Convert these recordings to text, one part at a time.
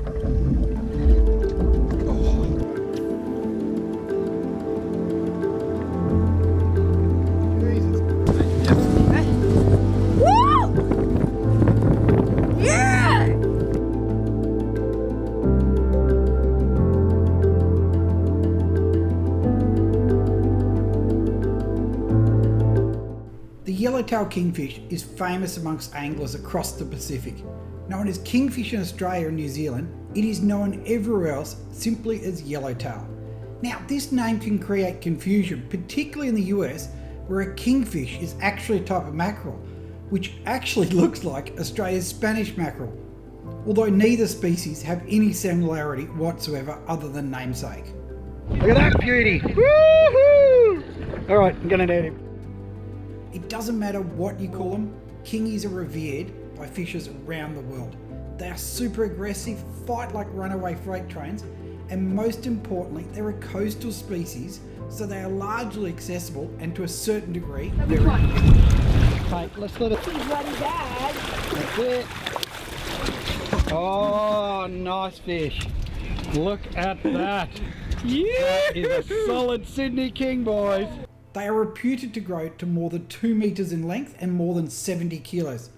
The Yellowtail Kingfish is famous amongst anglers across the Pacific. Known as kingfish in Australia and New Zealand, it is known everywhere else simply as yellowtail. Now, this name can create confusion, particularly in the US, where a kingfish is actually a type of mackerel, which actually looks like Australia's Spanish mackerel, although neither species have any similarity whatsoever other than namesake. Look at that beauty! Woohoo! Alright, I'm gonna net him. It doesn't matter what you call them, kingies are revered by fishers around the world. They are super aggressive, fight like runaway freight trains, and most importantly, they're a coastal species, so they are largely accessible and to a certain degree very Mate, let's let it... Bloody bad. That's it. Oh, nice fish. Look at that. That is a solid Sydney king, boys. They are reputed to grow to more than 2 meters in length and more than 70 kilos,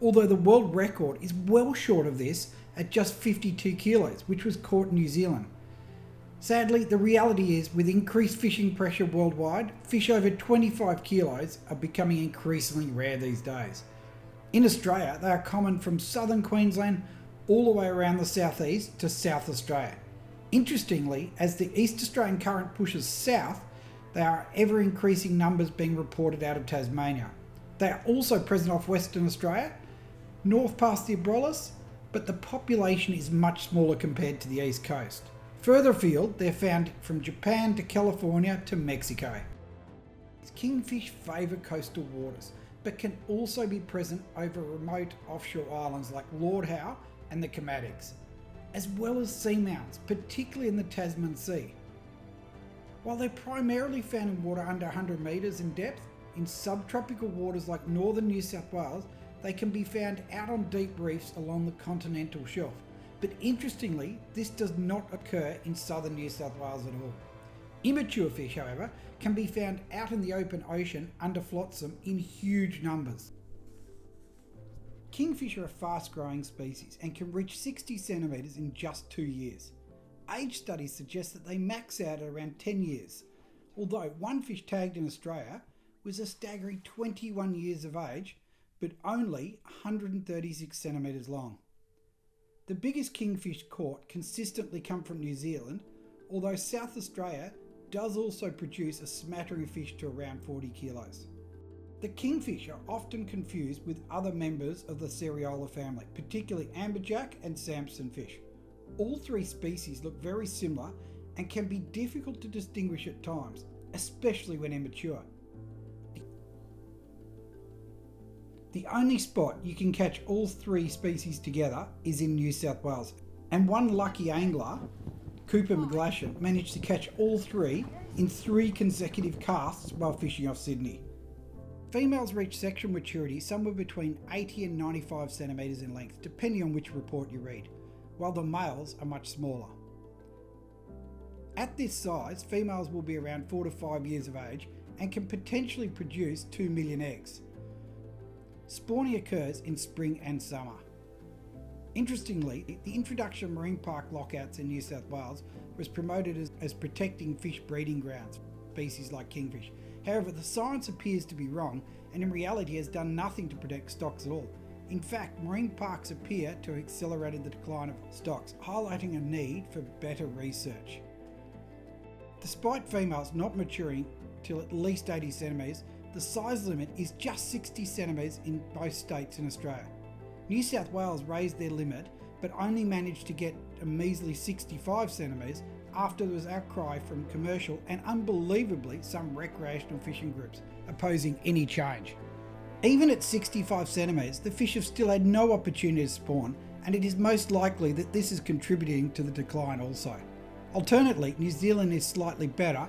although the world record is well short of this at just 52 kilos, which was caught in New Zealand. Sadly, the reality is, with increased fishing pressure worldwide, fish over 25 kilos are becoming increasingly rare these days. In Australia, they are common from southern Queensland all the way around the southeast to South Australia. Interestingly, as the East Australian current pushes south, there are ever-increasing numbers being reported out of Tasmania. They are also present off Western Australia, north past the Abrolhos, but the population is much smaller compared to the east coast. Further afield, they're found from Japan to California to Mexico. Kingfish favour coastal waters, but can also be present over remote offshore islands like Lord Howe and the Kermadec, as well as seamounts, particularly in the Tasman Sea. While they're primarily found in water under 100 metres in depth, in subtropical waters like northern New South Wales, they can be found out on deep reefs along the continental shelf. But interestingly, this does not occur in southern New South Wales at all. Immature fish, however, can be found out in the open ocean under flotsam in huge numbers. Kingfish are a fast-growing species and can reach 60 centimetres in just 2 years. Age studies suggest that they max out at around 10 years, although one fish tagged in Australia was a staggering 21 years of age, but only 136 centimetres long. The biggest kingfish caught consistently come from New Zealand, although South Australia does also produce a smattering of fish to around 40 kilos. The kingfish are often confused with other members of the Seriola family, particularly amberjack and Samson fish. All three species look very similar and can be difficult to distinguish at times, especially when immature. The only spot you can catch all three species together is in New South Wales, and one lucky angler, Cooper McGlashan, managed to catch all three in 3 consecutive casts while fishing off Sydney. Females reach sexual maturity somewhere between 80 and 95 centimetres in length, depending on which report you read, while the males are much smaller. At this size, females will be around 4 to 5 years of age and can potentially produce 2 million eggs. Spawning occurs in spring and summer. Interestingly, the introduction of marine park lockouts in New South Wales was promoted as protecting fish breeding grounds, species like kingfish. However, the science appears to be wrong and in reality has done nothing to protect stocks at all. In fact, marine parks appear to have accelerated the decline of stocks, highlighting a need for better research. Despite females not maturing till at least 80 centimetres, the size limit is just 60 centimetres in both states in Australia. New South Wales raised their limit, but only managed to get a measly 65 centimetres after there was outcry from commercial and unbelievably some recreational fishing groups opposing any change. Even at 65 centimetres, the fish have still had no opportunity to spawn, and it is most likely that this is contributing to the decline also. Alternately, New Zealand is slightly better,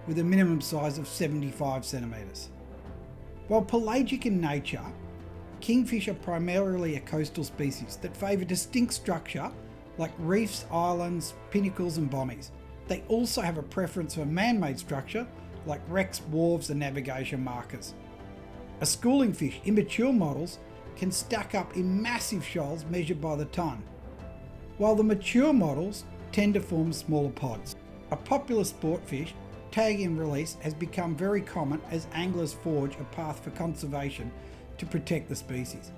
with a minimum size of 75 centimetres. While pelagic in nature, kingfish are primarily a coastal species that favour distinct structure like reefs, islands, pinnacles and bommies. They also have a preference for man-made structure like wrecks, wharves and navigation markers. A schooling fish, immature models, can stack up in massive shoals measured by the tonne, while the mature models tend to form smaller pods. A popular sport fish, tag and release has become very common as anglers forge a path for conservation to protect the species.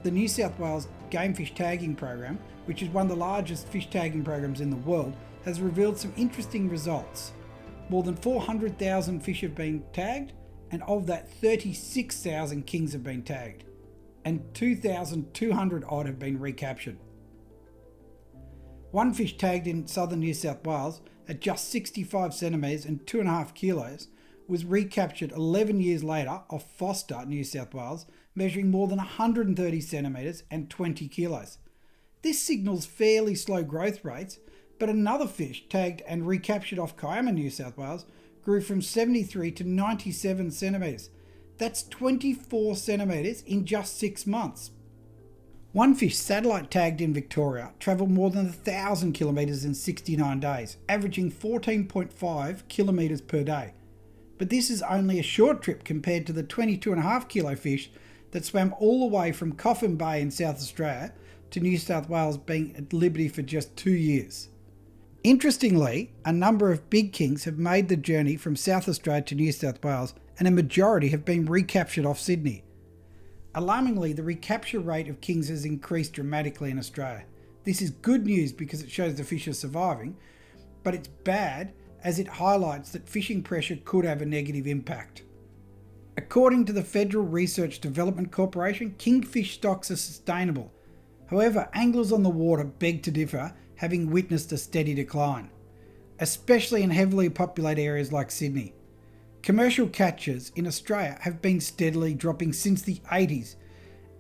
The New South Wales Game Fish Tagging Program, which is one of the largest fish tagging programs in the world, has revealed some interesting results. More than 400,000 fish have been tagged, and of that 36,000 kings have been tagged, and 2,200 odd have been recaptured. One fish tagged in southern New South Wales at just 65 centimetres and 2.5 kilos was recaptured 11 years later off Foster, New South Wales, measuring more than 130 centimetres and 20 kilos. This signals fairly slow growth rates, but another fish tagged and recaptured off Kiama, New South Wales, grew from 73 to 97 centimetres. That's 24 centimetres in just 6 months. One fish satellite tagged in Victoria travelled more than 1,000 kilometres in 69 days, averaging 14.5 kilometres per day. But this is only a short trip compared to the 22.5 kilo fish that swam all the way from Coffin Bay in South Australia to New South Wales, being at liberty for just 2 years. Interestingly, a number of big kings have made the journey from South Australia to New South Wales, and a majority have been recaptured off Sydney. Alarmingly, the recapture rate of kings has increased dramatically in Australia. This is good news because it shows the fish are surviving, but it's bad as it highlights that fishing pressure could have a negative impact. According to the Federal Research Development Corporation, kingfish stocks are sustainable. However, anglers on the water beg to differ, having witnessed a steady decline, especially in heavily populated areas like Sydney. Commercial catches in Australia have been steadily dropping since the 80s,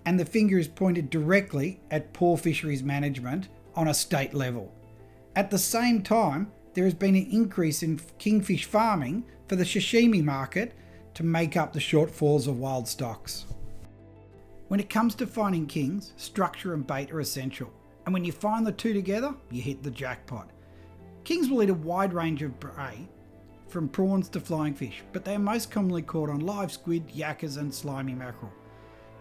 and the finger is pointed directly at poor fisheries management on a state level. At the same time, there has been an increase in kingfish farming for the sashimi market to make up the shortfalls of wild stocks. When it comes to finding kings, structure and bait are essential, and when you find the two together, you hit the jackpot. Kings will eat a wide range of prey, from prawns to flying fish, but they are most commonly caught on live squid, yakkers and slimy mackerel.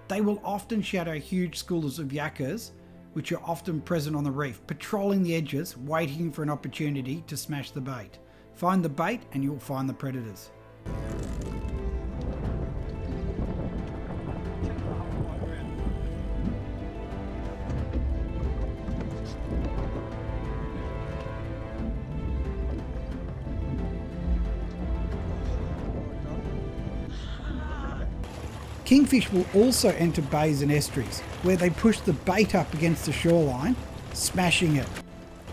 They will often shadow huge schools of yakkers, which are often present on the reef, patrolling the edges, waiting for an opportunity to smash the bait. Find the bait and you'll find the predators. Kingfish will also enter bays and estuaries, where they push the bait up against the shoreline, smashing it.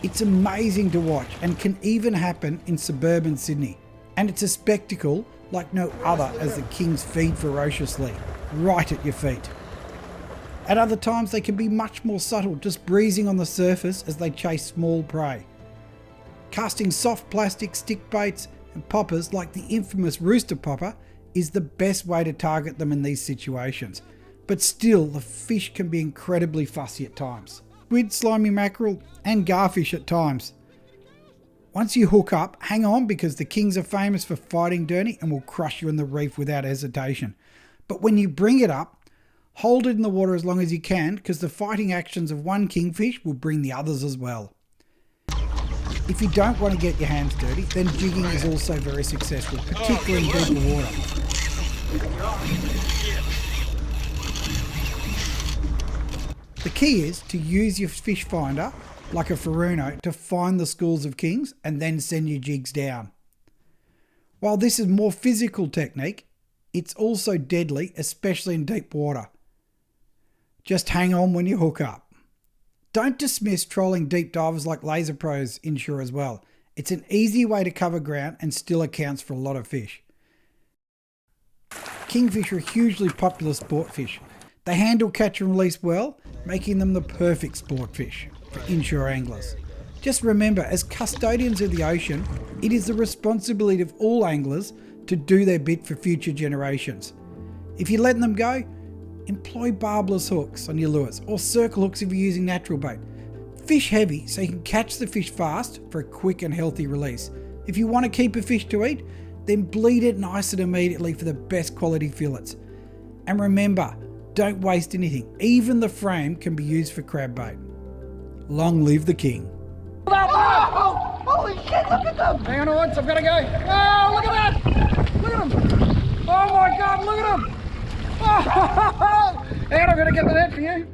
It's amazing to watch and can even happen in suburban Sydney. And it's a spectacle like no other as the kings feed ferociously, right at your feet. At other times they can be much more subtle, just breezing on the surface as they chase small prey. Casting soft plastic stick baits and poppers like the infamous rooster popper is the best way to target them in these situations. But still, the fish can be incredibly fussy at times. Squid, slimy mackerel and garfish at times. Once you hook up, hang on because the kings are famous for fighting dirty and will crush you in the reef without hesitation. But when you bring it up, hold it in the water as long as you can because the fighting actions of one kingfish will bring the others as well. If you don't want to get your hands dirty, then jigging is also very successful, particularly in deeper water. The key is to use your fish finder, like a Furuno, to find the schools of kings and then send your jigs down. While this is more physical technique, it's also deadly, especially in deep water. Just hang on when you hook up. Don't dismiss trolling deep divers like Laser Pros inshore as well. It's an easy way to cover ground and still accounts for a lot of fish. Kingfish are a hugely popular sport fish. They handle catch and release well, making them the perfect sport fish for inshore anglers. Just remember, as custodians of the ocean, it is the responsibility of all anglers to do their bit for future generations. If you're letting them go, employ barbless hooks on your lures or circle hooks if you're using natural bait. Fish heavy so you can catch the fish fast for a quick and healthy release. If you want to keep a fish to eat, then bleed it and ice it immediately for the best quality fillets. And remember, don't waste anything. Even the frame can be used for crab bait. Long live the king. Oh, holy shit, look at them! Hang on, Rods, I've got to go. Oh, look at that! Look at them! Oh my God, look at them! Oh, hang on, I'm going to get the net for you.